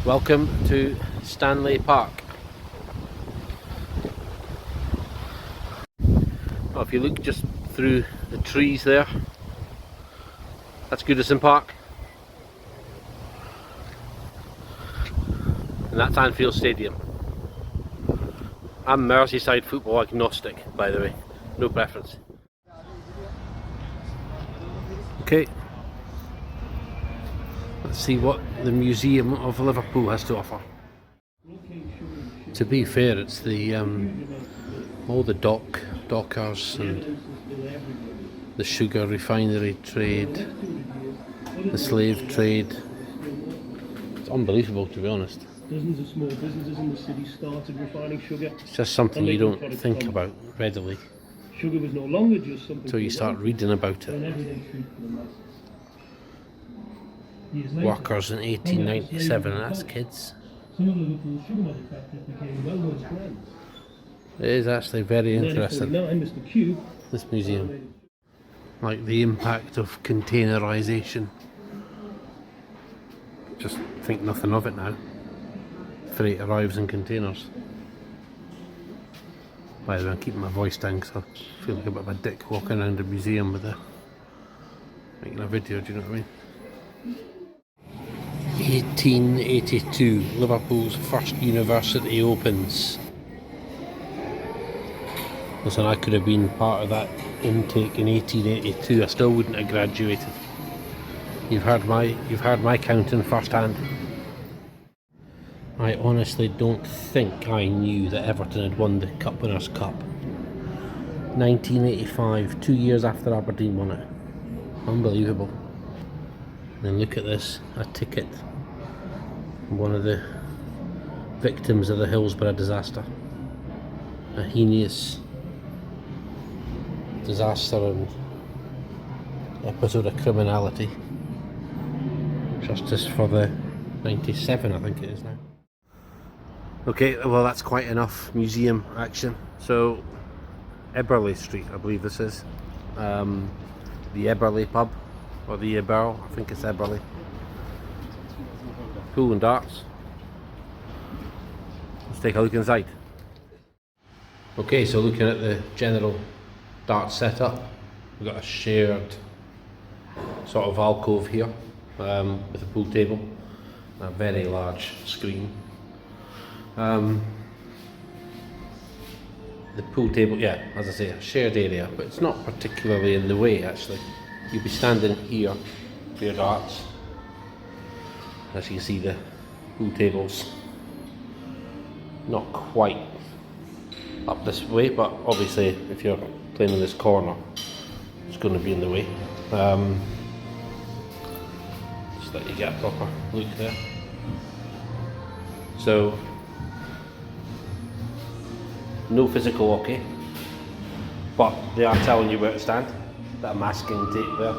Welcome to Stanley Park. Well, if you look just through the trees there, that's Goodison Park. And that's Anfield Stadium. I'm Merseyside football agnostic, by the way, no preference. Okay, let's see what the Museum of Liverpool has to offer. To be fair, it's the all the dockers and the sugar refinery trade, the slave trade. It's unbelievable, to be honest. Dozens of small businesses in the city started refining sugar. It's just something you don't think about readily Sugar was no longer just something until you start reading about it. Workers in 1897, that's kids. Some of Liverpool's sugar manufacturers became well-known brands. It is actually very interesting, Mr. Q, this museum. Like the impact of containerisation. Just think nothing of it now. Freight arrives in containers. By the way, I'm keeping my voice down because I feel like a bit of a dick walking around a museum with making a video, do you know what I mean? 1882, Liverpool's first university opens. Listen, I could have been part of that intake in 1882. I still wouldn't have graduated. You've heard my counting firsthand. I honestly don't think I knew that Everton had won the Cup Winners' Cup. 1985, 2 years after Aberdeen won it. Unbelievable. And then look at this, a ticket. One of the victims of the Hillsborough disaster. A heinous disaster and episode of criminality. Justice for the 97, I think it is now. Okay, well that's quite enough museum action. So, Eberle Street, I believe this is. The Eberle pub, or the Eberle, I think it's Eberle. Pool and darts. Let's take a look inside. Okay, so looking at the general darts setup, we've got a shared sort of alcove here with a pool table, a very large screen. The pool table, yeah, as I say, a shared area, but it's not particularly in the way actually. You'll be standing here for your darts. As you can see, the pool table's not quite up this way, but obviously if you're playing in this corner, it's going to be in the way. Just let you get a proper look there. So, no physical hockey, but they are telling you where to stand. That masking tape there,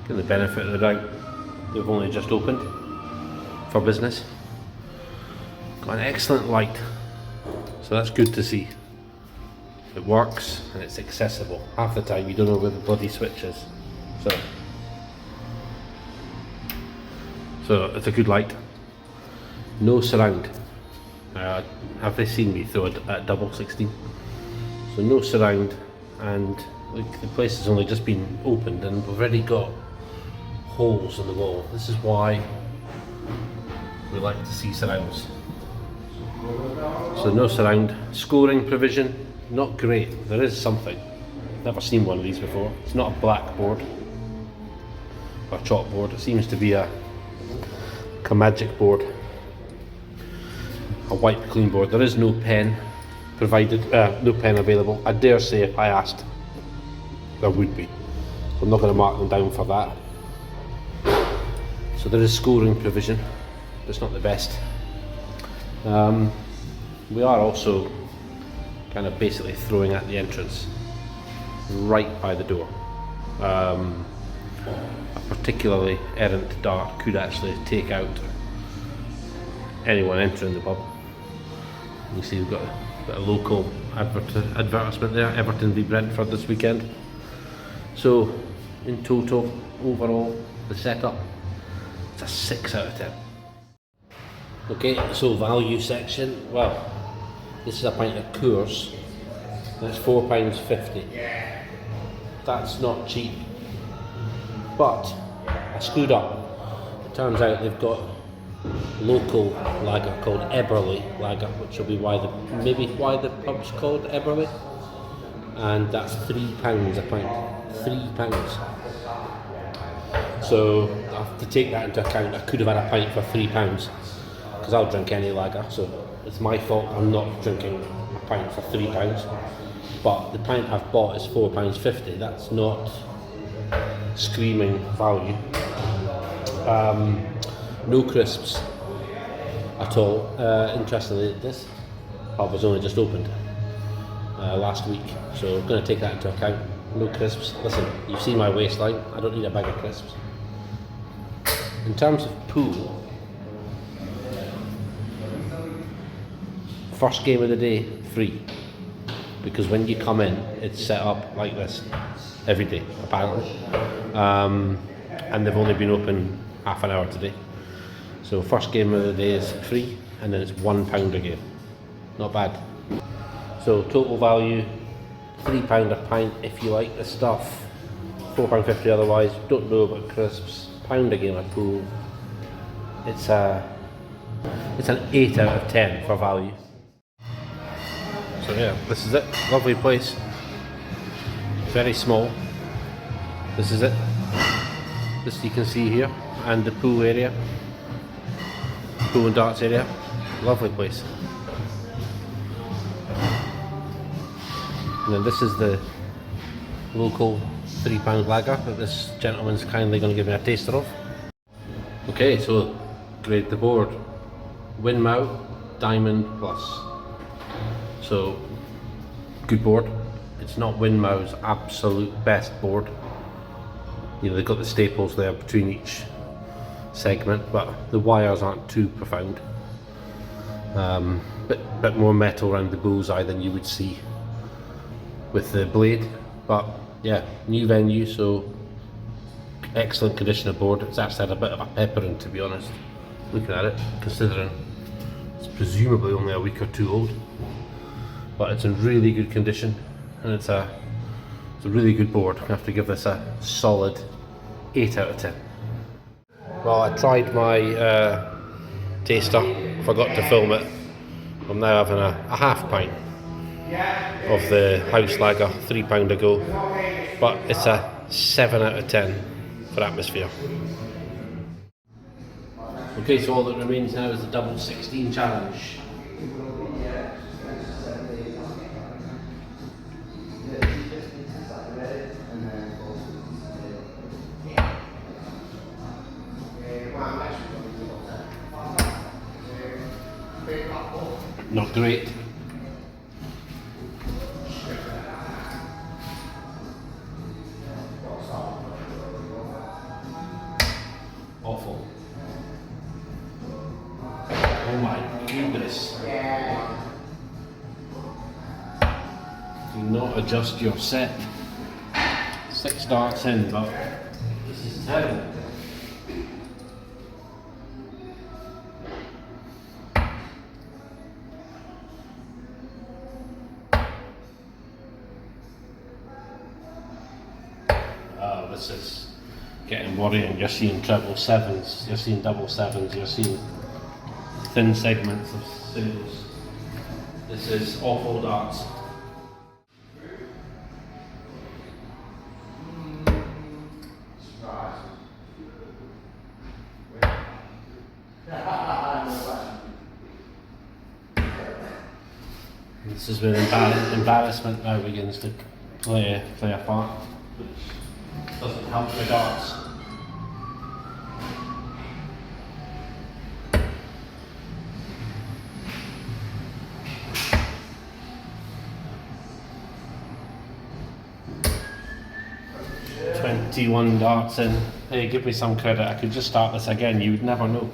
getting the benefit of the doubt. They've only just opened for business. Got an excellent light, so that's good to see. It works and it's accessible. Half the time you don't know where the bloody switch is. So it's a good light. No surround. Have they seen me throw it at double 16? So no surround, and look, the place has only just been opened and we've already got holes in the wall. This is why we like to see surrounds. So no surround. Scoring provision, not great. There is something. Never seen one of these before. It's not a blackboard or a chalkboard. It seems to be a magic board. A white clean board. There is no pen provided, no pen available. I dare say if I asked, there would be. So I'm not going to mark them down for that. So there is scoring provision, but it's not the best. We are also kind of basically throwing at the entrance, right by the door. A particularly errant dart could actually take out anyone entering the pub. You see we've got a local advertisement there, Everton v Brentford this weekend. So in total, overall, the setup, it's a 6 out of 10. Okay, so value section. Well, this is a pint of Coors. That's £4.50. That's not cheap. But I screwed up. It turns out they've got local lager called Eberle lager, which will be why the pub's called Eberle. And that's £3 a pint. £3. So I have to take that into account. I could have had a pint for £3 because I'll drink any lager. So it's my fault I'm not drinking a pint for £3. But the pint I've bought is £4.50. That's not screaming value. No crisps at all. Interestingly, this pub was only just opened last week, so I'm going to take that into account. No crisps. Listen, you've seen my waistline. I don't need a bag of crisps. In terms of pool, first game of the day, free. Because when you come in, it's set up like this every day, apparently. And they've only been open half an hour today. So first game of the day is free, and then it's £1 a game. Not bad. So total value, £3 a pint if you like the stuff, £4.50 otherwise. Don't know about crisps. £1 a game of pool. It's an 8 out of 10 for value. So yeah, this is it. Lovely place. Very small. This is it. This you can see here, and the pool area, pool and darts area. Lovely place. And then this is the local £3 lager that this gentleman's kindly going to give me a taster of. Okay, so grade the board. Winmau Diamond Plus. So good board. It's not Winmau's absolute best board. You know, they've got the staples there between each segment, but the wires aren't too profound. Bit more metal around the bullseye than you would see with the blade. But yeah, new venue, so excellent condition of board. It's actually had a bit of a pepper in, to be honest, looking at it, considering it's presumably only a week or two old. But it's in really good condition, and it's a really good board. I have to give this a solid 8 out of 10. Well, I tried my taster, forgot to film it. I'm now having a half pint of the house lager, £3 a go, but it's a 7 out of 10 for atmosphere. Okay, so all that remains now is the double 16 challenge. Not great. Awful. Oh my goodness. Do not adjust your set. 6 darts in, but this is terrible. Oh, this is getting worrying. You're seeing treble sevens, you're seeing double sevens, you're seeing thin segments of singles. This is awful darts. This is where embarrassment now begins to play a part, which doesn't help the darts. "21 darts in. Hey, give me some credit. I could just start this again. You would never know."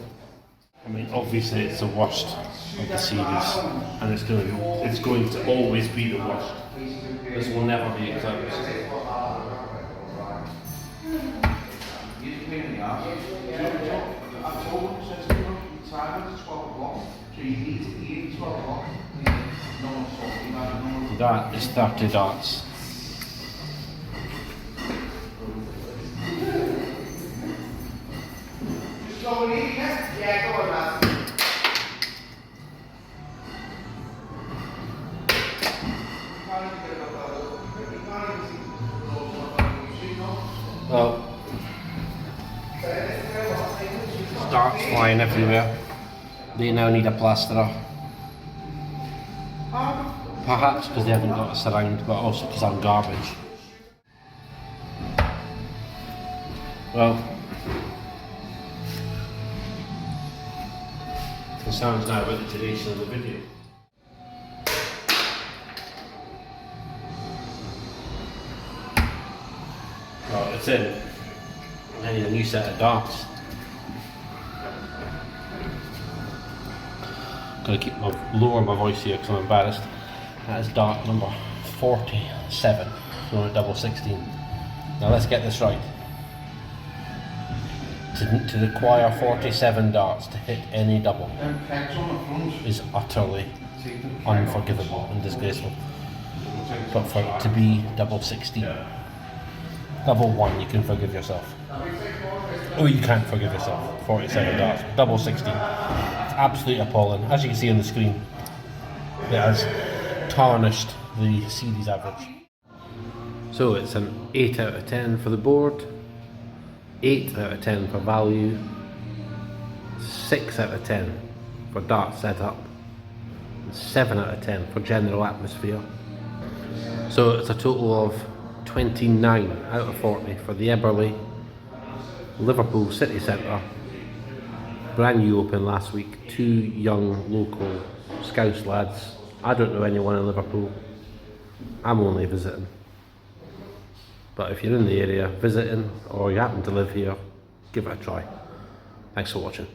I mean, obviously it's the worst of the series, and it's going to always be the worst. This will never be eclipsed. That is 30 darts. Well, darts flying everywhere. They now need a plasterer. Perhaps because they haven't got a surround, but also because I'm garbage. Well, it sounds now about the duration of the video. Well, it's in. I need a new set of darts. Gotta keep lower my voice here because I'm embarrassed. That is dart number 47, so a double 16. Now let's get this right. To require 47 darts to hit any double is utterly unforgivable and disgraceful. But for it to be double 16, double 1 you can forgive yourself. Oh, you can't forgive yourself. 47 darts, double 16. It's absolutely appalling. As you can see on the screen, it has tarnished the series average. So it's an 8 out of 10 for the board, 8 out of 10 for value, 6 out of 10 for dart setup, and 7 out of 10 for general atmosphere. So it's a total of 29 out of 40 for the Eberle Liverpool city centre. Brand new open last week. 2 young local Scouse lads. I don't know anyone in Liverpool. I'm only visiting. But if you're in the area visiting or you happen to live here, give it a try. Thanks for watching.